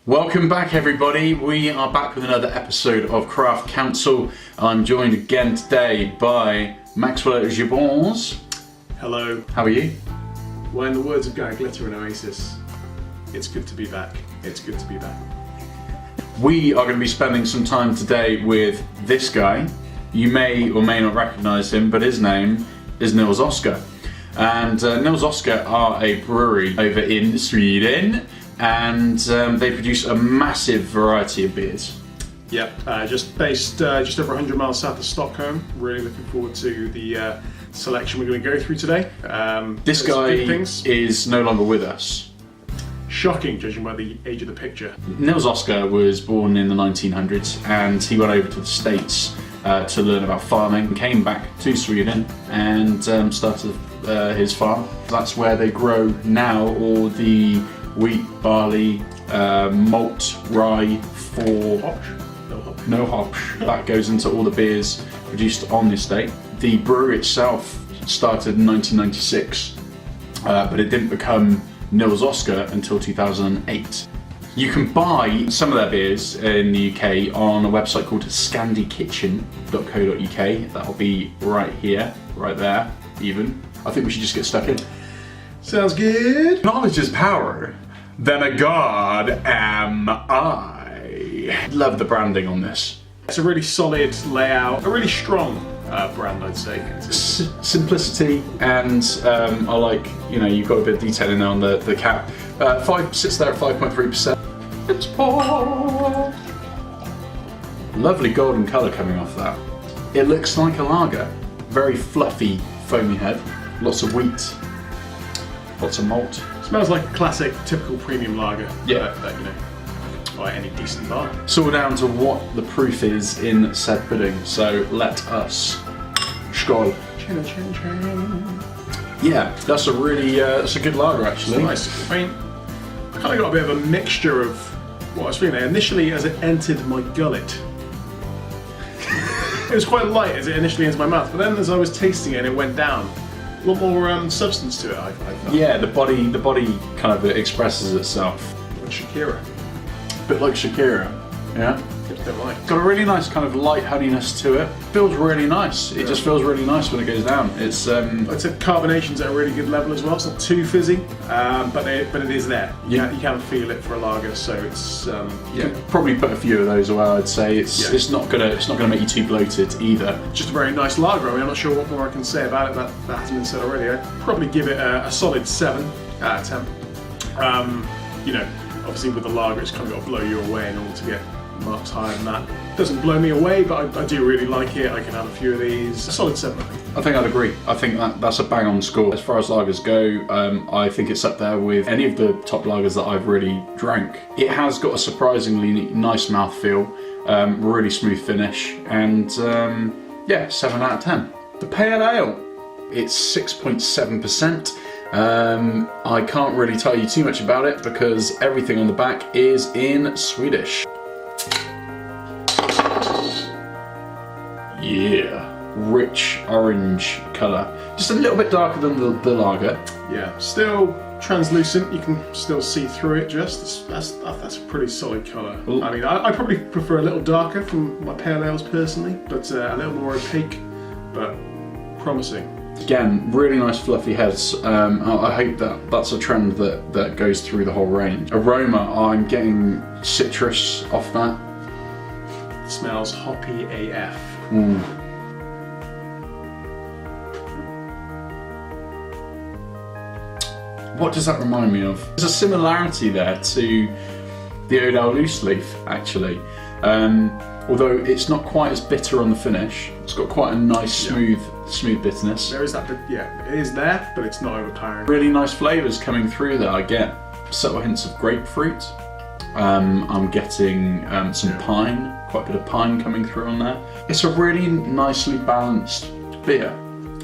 Welcome back, everybody. We are back with another episode of Craft Council. I'm joined again today by Maxwell Gibbons. Hello. How are you? Well, in the words of Guy Glitter and Oasis, it's good to be back. It's good to be back. We are going to be spending some time today with this guy. You may or may not recognise him, but his name is Nils Oscar. And Nils Oscar are a brewery over in Sweden, and they produce a massive variety of beers. Yep, just based just over 100 miles south of Stockholm. Really looking forward to the selection we're going to go through today. This guy is no longer with us. Shocking, judging by the age of the picture. Nils Oscar was born in the 1900s, and he went over to the States to learn about farming, came back to Sweden and started his farm. That's where they grow now all the wheat, barley, malt, rye for no hops. That goes into all the beers produced on the estate. The brewery itself started in 1996, but it didn't become Nils Oscar until 2008. You can buy some of their beers in the UK on a website called scandykitchen.co.uk. That'll be right here, right there, even. I think we should just get stuck in. Sounds good. Knowledge is power, then a god am I. Love the branding on this. It's a really solid layout, a really strong brand, I'd say. Simplicity, and I like, you've got a bit of detail in there on the cap. Sits there at 5.3%. It's pour. Lovely golden colour coming off that. It looks like a lager. Very fluffy, foamy head. Lots of wheat. Lots of malt. Smells like a classic, typical premium lager. Yeah. By any decent bar. It's all down to what the proof is in said pudding. So let us skål. Yeah, that's a really that's a good lager actually. Nice. I mean, I kind of got a bit of a mixture of what I was feeling there. Initially, as it entered my gullet, it was quite light as it initially entered my mouth. But then, as I was tasting it, it went down. A lot more substance to it. I felt. Yeah, the body kind of expresses itself. Like Shakira. A bit like Shakira. Yeah. Don't like. Got a really nice kind of light honeyness to it. Feels really nice. It just feels really nice when it goes down. It's I'd say carbonation's at a really good level as well. It's not too fizzy, but it is there. You can feel it for a lager, so it's you could probably put a few of those away. I'd say it's not gonna make you too bloated either. Just a very nice lager. I mean, I'm not sure what more I can say about it. That hasn't been said already. I'd probably give it a solid 7 out of 10. Obviously with the lager, it's kind of got to blow you away in order to get marks higher than that. Doesn't blow me away, but I do really like it. I can have a few of these. A solid 7, I think. I think I'd agree. I think that's a bang on score. As far as lagers go, I think it's up there with any of the top lagers that I've really drank. It has got a surprisingly nice mouthfeel, really smooth finish, and 7 out of 10. The Pale Ale, it's 6.7%. I can't really tell you too much about it because everything on the back is in Swedish. Yeah, rich orange colour. Just a little bit darker than the lager. Yeah, still translucent. You can still see through it. That's a pretty solid colour. I mean, I probably prefer a little darker from my pale ales personally, but a little more opaque, but promising. Again, really nice fluffy heads. I hope that's a trend that goes through the whole range. Aroma, I'm getting citrus off that. It smells hoppy AF. What does that remind me of? There's a similarity there to the Odell Loose Leaf, actually. Although it's not quite as bitter on the finish. It's got quite a nice, smooth bitterness. There is that bit, it is there, but it's not overpowering. Really nice flavours coming through there. I get subtle hints of grapefruit. I'm getting some pine, quite a bit of pine coming through on there. It's a really nicely balanced beer.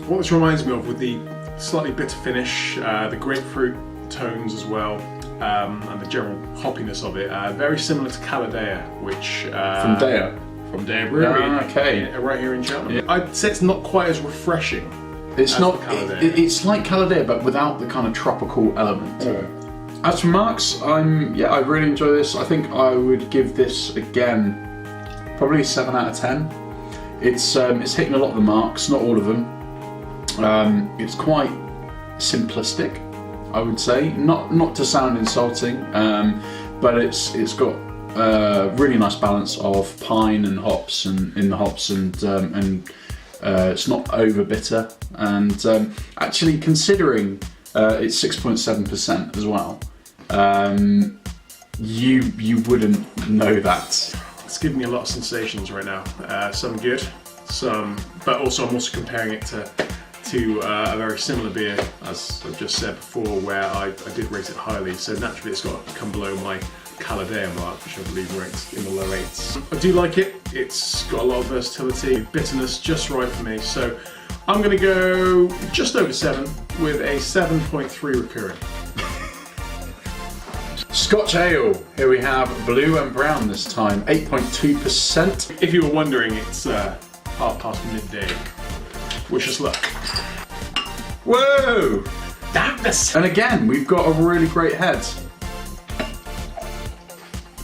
What this reminds me of with the slightly bitter finish, the grapefruit tones as well, and the general hoppiness of it, very similar to Caladea, which... From Dea? From Dea Brewery, okay. Right here in Cheltenham. Yeah. I'd say it's not quite as refreshing. It's not. It's like Caladea, but without the kind of tropical element to it. As for marks, I really enjoy this. I think I would give this again probably a 7 out of 10. It's hitting a lot of the marks, not all of them. It's quite simplistic, I would say. Not to sound insulting, but it's got a really nice balance of pine and hops and it's not over bitter. And actually, considering it's 6.7% as well, you wouldn't know that. It's giving me a lot of sensations right now. Some good, but also I'm also comparing it to a very similar beer, as I've just said before, where I did rate it highly. So naturally, it's got to come below my Caladea mark, which I believe ranks in the low 8s. I do like it. It's got a lot of versatility, bitterness just right for me. So I'm going to go just over 7 with a 7.3 recurring. Scotch Ale. Here we have blue and brown this time, 8.2%. If you were wondering, it's midday. Wish us luck. Whoa! Dampness! And again, we've got a really great head.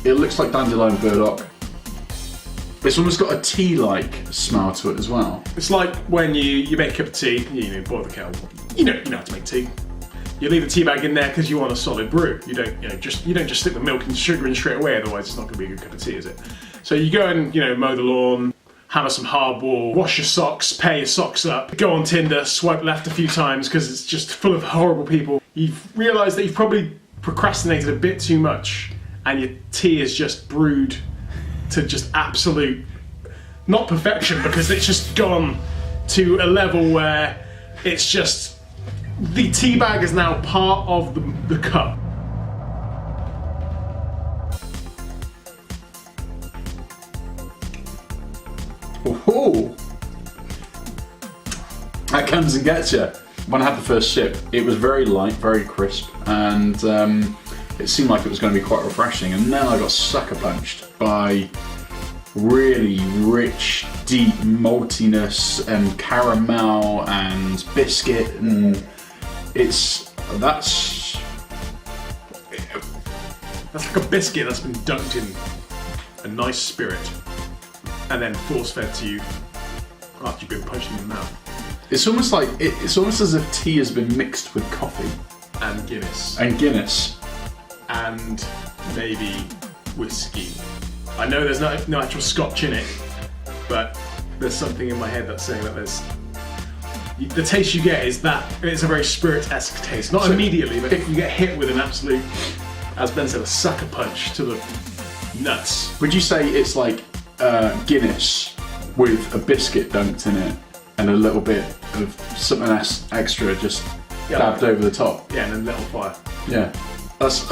It looks like dandelion burdock. It's almost got a tea-like smell to it as well. It's like when you make a cup of tea, you boil the kettle. You know how to make tea. You leave the tea bag in there because you want a solid brew. You don't just stick the milk and sugar in straight away. Otherwise, it's not going to be a good cup of tea, is it? So you go and mow the lawn, hammer some hardball, wash your socks, pair your socks up, go on Tinder, swipe left a few times because it's just full of horrible people. You've realised that you've probably procrastinated a bit too much, and your tea is just brewed to just absolute, not perfection, because it's just gone to a level where it's just, the tea bag is now part of the cup. Ooh. That comes and gets you. When I had the first sip, it was very light, very crisp, and it seemed like it was going to be quite refreshing, and then I got sucker punched by really rich, deep maltiness and caramel and biscuit, and that's like a biscuit that's been dunked in a nice spirit and then force fed to you after you've been punched in the mouth. It's almost like it's almost as if tea has been mixed with coffee and Guinness and maybe whiskey. I know there's no actual Scotch in it, but there's something in my head that's saying that the taste you get is that it's a very spirit-esque taste. Not immediately, but if you get hit with an absolute, as Ben said, a sucker punch to the nuts. Would you say it's like Guinness with a biscuit dunked in it and a little bit of something extra just dabbed over the top? Yeah, and then lit on fire. Yeah, that's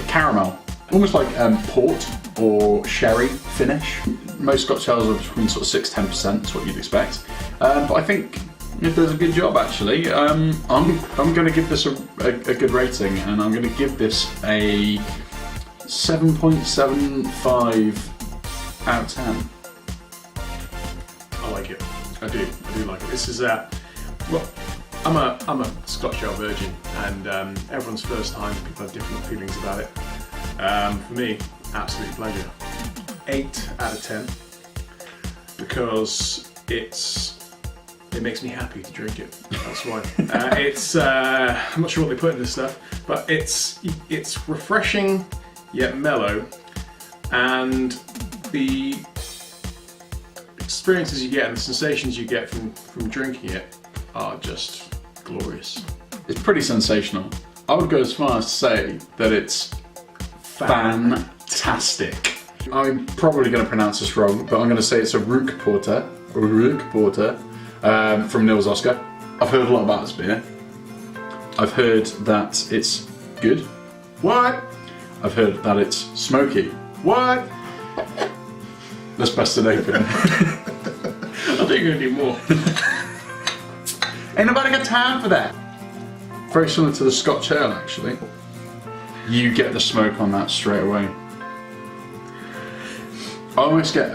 caramel. Almost like port or sherry finish. Most Scotch ales are between sort of 6-10%, is what you'd expect. But I think it does a good job actually. I'm going to give this a good rating, and I'm going to give this a 7.75 out of 10. I like it. I do like it. This is well, I'm a Scotch Ale virgin, and everyone's first time, people have different feelings about it. For me, absolute pleasure. 8 out of 10 because it makes me happy to drink it. That's why. I'm not sure what they put in this stuff, but it's refreshing yet mellow, and the experiences you get and the sensations you get from drinking it are just glorious. It's pretty sensational. I would go as far as to say that it's fantastic. I'm probably going to pronounce this wrong, but I'm going to say it's a ROKPORTER from Nils Oscar. I've heard a lot about this beer. I've heard that it's good. What? I've heard that it's smoky. What? Let's bust it open. I think you're going to do more. Ain't nobody got time for that. Very similar to the Scotch Ale actually. You get the smoke on that straight away. I almost get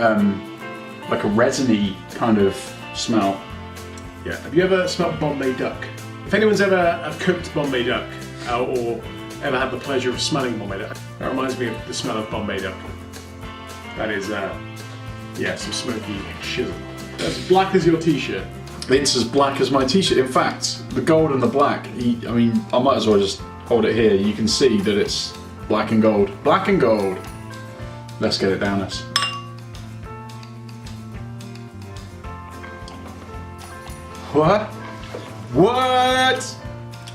like a resiny kind of smell. Yeah. Have you ever smelled Bombay duck? If anyone's ever cooked Bombay duck or ever had the pleasure of smelling Bombay Duck. That reminds me of the smell of Bombay Duck. That is, yeah, some smoky shizzle. That's as black as your t-shirt. It's as black as my t-shirt. In fact, the gold and the black, I mean, I might as well just hold it here. You can see that it's black and gold. Black and gold. Let's get it down us. What? What?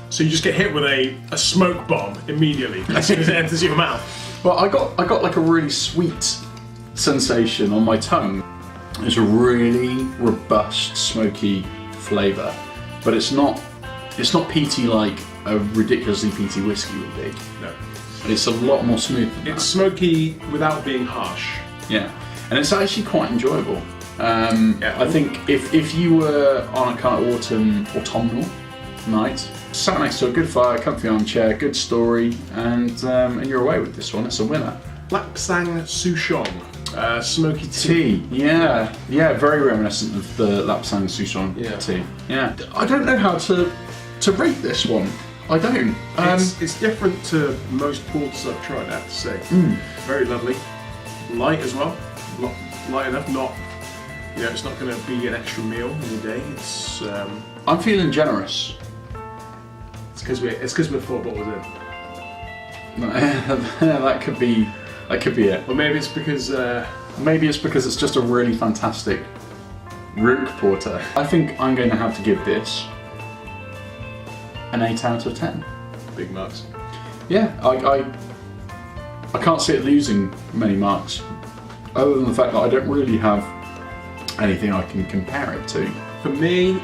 So you just get hit with a smoke bomb immediately as soon as it enters your mouth. Well, I got like a really sweet sensation on my tongue. It's a really robust, smoky flavour, but it's not peaty like a ridiculously peaty whiskey would be. No. It's a lot more smooth than It's smoky without being harsh. Yeah, and it's actually quite enjoyable. I think if you were on a kind of autumnal night, sat next to a good fire, comfy armchair, good story, and you're away with this one, it's a winner. Lapsang Souchong, smoky Tea, yeah, very reminiscent of the Lapsang Souchong tea. Yeah, I don't know how to rate this one. I don't. It's different to most porters I've tried, I have to say. Very lovely, light as well, light enough. Not, you know, it's not going to be an extra meal in the day. It's. I'm feeling generous. It's because we're 4 bottles in. That could be it. Or maybe it's because it's just a really fantastic ROKPORTER. I think I'm going to have to give this an 8 out of 10. Big marks. Yeah, I can't see it losing many marks, other than the fact that I don't really have anything I can compare it to. For me,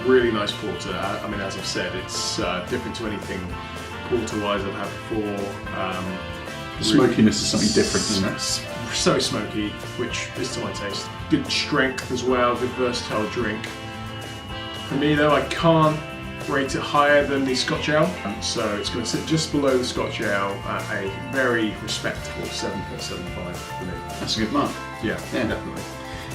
really nice porter. I mean, as I've said, it's different to anything porter-wise I've had before. The smokiness is something different, isn't it? So smoky, which is to my taste. Good strength as well, good versatile drink. For me though, I can't rate it higher than the Scotch Ale, so it's going to sit just below the Scotch Ale at a very respectable 7.75 for me. That's a good mark. Yeah, definitely.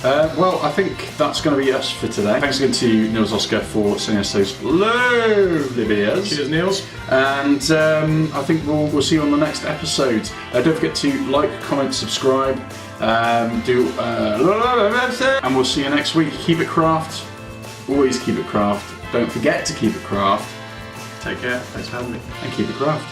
Well, I think that's going to be us for today. Thanks again to Nils Oscar for sending us those lovely beers. Cheers, Nils. And I think we'll see you on the next episode. Don't forget to like, comment, subscribe, and we'll see you next week. Keep it craft. Always keep it craft. Don't forget to keep it craft. Take care. Thanks for having me. And keep it craft.